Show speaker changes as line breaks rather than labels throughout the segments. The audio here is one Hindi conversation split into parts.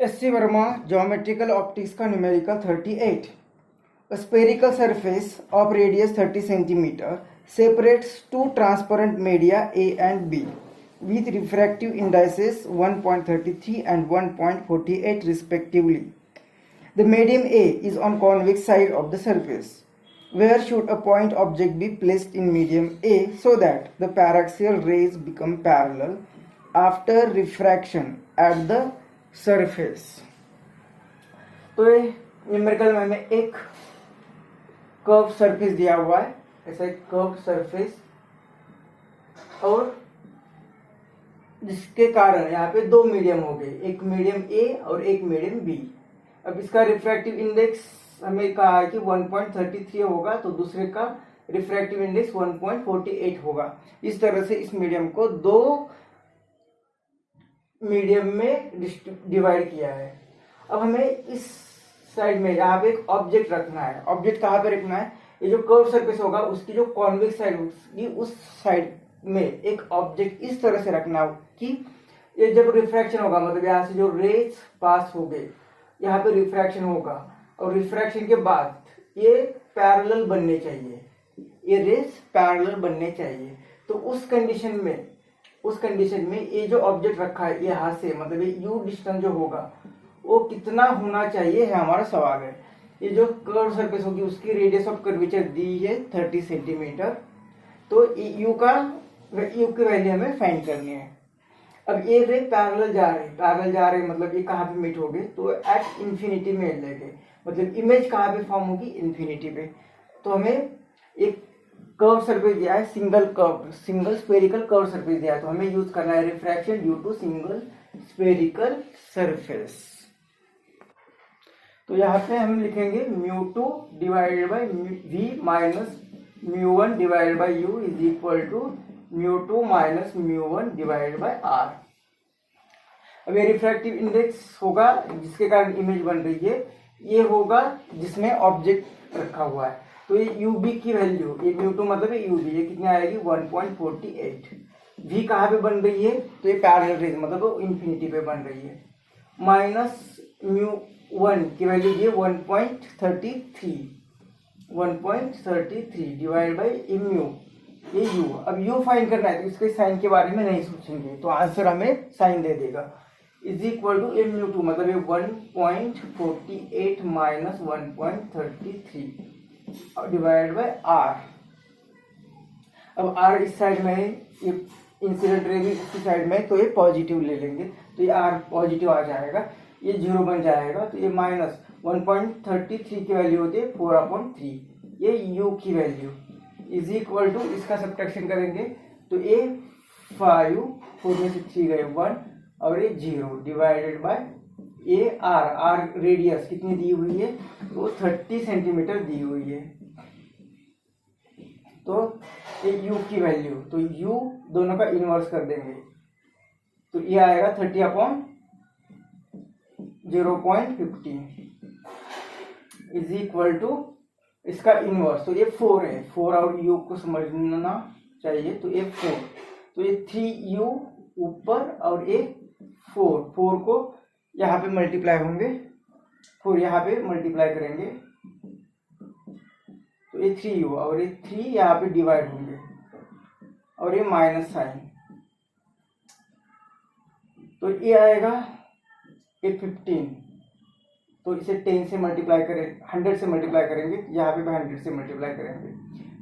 S.C. Verma, Geometrical Optics का numerical 38. A spherical surface of radius 30 cm separates two transparent media A and B with refractive indices 1.33 and 1.48 respectively. The medium A is on convex side of the surface. Where should a point object be placed in medium A so that the paraxial rays become parallel after refraction at the surface? तो ये न्यूमेरिकल में हमें एक कर्व सरफेस दिया हुआ है, ऐसा एक कर्व सरफेस, और जिसके कारण यहाँ पे दो मीडियम हो गए, एक मीडियम ए और एक मीडियम बी। अब इसका रिफ्रैक्टिव इंडेक्स हमें कहा है कि 1.33 होगा, तो दूसरे का रिफ्रैक्टिव इंडेक्स 1.48 होगा। इस तरह से इस मीडियम को दो मीडियम में डिवाइड किया है। अब हमें इस साइड में यहाँ पे एक ऑब्जेक्ट रखना है। ऑब्जेक्ट कहाँ पे रखना है? ये जो कर्व सरफेस होगा उसकी जो कॉन्वेक्स साइड होगी उस साइड में एक ऑब्जेक्ट इस तरह से रखना हो कि ये जब रिफ्रैक्शन होगा, मतलब यहाँ से जो रेज पास हो गए यहाँ पे रिफ्रैक्शन होगा, और रिफ्रैक्शन के बाद ये पैरेलल बनने चाहिए, ये रेज पैरेलल बनने चाहिए। तो उस कंडीशन में ये जो ऑब्जेक्ट रखा है यहाँ से, मतलब ये यू डिस्टेंस जो होगा वो कितना होना चाहिए है हमारा सवाल है। ये जो कर्व सरफेस होगी उसकी रेडियस ऑफ कर्वेचर दी है 30 सेंटीमीटर, तो यू की वैल्यू हमें फाइंड करनी है। अब ये रे पैरेलल जा रहे मतलब ये कहाँ पे मीट हो गए? तो एट इंफिनिटी में लेंगे, मतलब इमेज कहाँ पे फॉर्म होगी? इंफिनिटी पे। तो हमें एक कर्व सरफेस दिया है, सिंगल स्फेरिकल कर्व सरफेस दिया है, तो हमें यूज करना है refraction due to single spherical surface. तो यहाँ पे हम लिखेंगे μ2 divided by v minus μ1 divided by u is equal to μ2 minus μ1 divided by r। अब ये रिफ्रैक्टिव इंडेक्स होगा जिसके कारण इमेज बन रही है, ये होगा जिसमें ऑब्जेक्ट रखा हुआ है। तो ये ub की वैल्यू, ये μ2 मतलब ये ub, ये कितनी आएगी? 1.48। v कहाँ पे बन रही है? तो ये पैरेलल रेज मतलब वो इंफिनिटी पे बन रही है। माइनस μ1 की वैल्यू ये 1.33 डिवाइड बाई म्यू, ये u। अब u फाइंड करना है तो इसके साइन के बारे में नहीं सोचेंगे, तो आंसर हमें साइन दे देगा। इज इक्वल टू μ2 मतलब ये 1.48 माइनस 1.33 डिवाइड बाई r। अब r इस साइड में है, ये इंसिडेंट रे भी इसी साइड में, तो ये पॉजिटिव ले लेंगे, तो ये r पॉजिटिव आ जाएगा, ये 0 बन जाएगा। तो ये माइनस 1.33 की वैल्यू होती है 4/3, ये u की वैल्यू इज इक्वल टू, इसका सब्ट्रैक्शन करेंगे तो ये 5, 4 में से 3 गए 1 और ये 0 डिवाइडेड बाय ये r रेडियस कितनी दी हुई है? तो 30 सेंटीमीटर दी हुई है। तो ये u की वैल्यू, तो u दोनों का इनवर्स कर देंगे, तो ये आएगा 30/0.15 इज इक्वल टू इसका इनवर्स, तो ये 4 है, 4 और u को समझना चाहिए, तो ये 4, तो ये 3u ऊपर और ये 4 को यहाँ पे मल्टीप्लाई होंगे, 4 यहाँ पे मल्टीप्लाई करेंगे तो ये 3u और ये 3 यहाँ पे डिवाइड होंगे और ये माइनस साइन, तो ये आएगा ये 15, तो इसे 10 से मल्टीप्लाई करें, 100 से मल्टीप्लाई करेंगे, यहाँ पे 100 से मल्टीप्लाई करेंगे,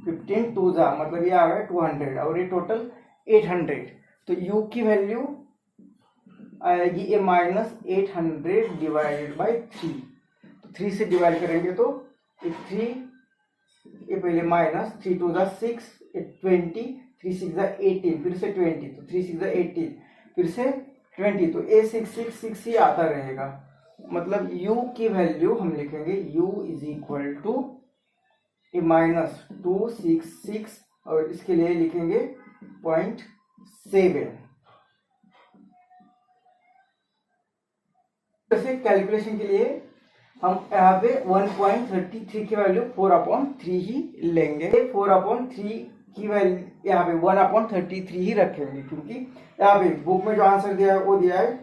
15 2 जा मतलब ये आ गया 200 और ये टोटल 800। तो u की वैल्यू आएगी ये माइनस 800 डिवाइडेड बाई 3, तो 3 से डिवाइड करेंगे तो ये 3, ये पहले माइनस 3 2 जा 6, 20, 3 6 जा 18, फिर से 20, तो 3 6 जा 18, फिर से 20, तो ये 6 ही आता रहेगा। मतलब u की वैल्यू हम लिखेंगे u इज इक्वल टू ये माइनस 266 और इसके लिए लिखेंगे 0.7। जैसे कैलकुलेशन के लिए हम यहाँ पे 1.33 की वैल्यू 4/3 ही लेंगे, 4/3 की वैल्यू यहाँ पे 1/33 ही रखेंगे, क्योंकि यहाँ पे बुक में जो आंसर दिया है वो दिया है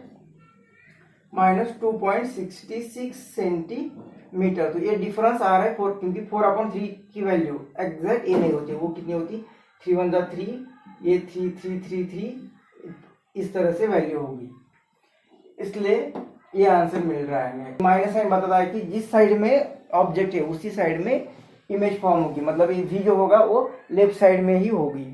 -2.66 सेंटीमीटर। तो ये डिफरेंस आ रहा है क्योंकि 4/3 की वैल्यू एग्जैक्ट ये नहीं होती, वो कितनी होती 3 1 3, ये 3 3 3 3 इस तरह से वैल्यू होगी, इसलिए ये आंसर मिल रहा है हमें। माइनस साइन बताता है कि जिस साइड में ऑब्जेक्ट है उसी साइड में इमेज फॉर्म होगी, मतलब ये वी जो होगा वो लेफ्ट साइड में ही होगी।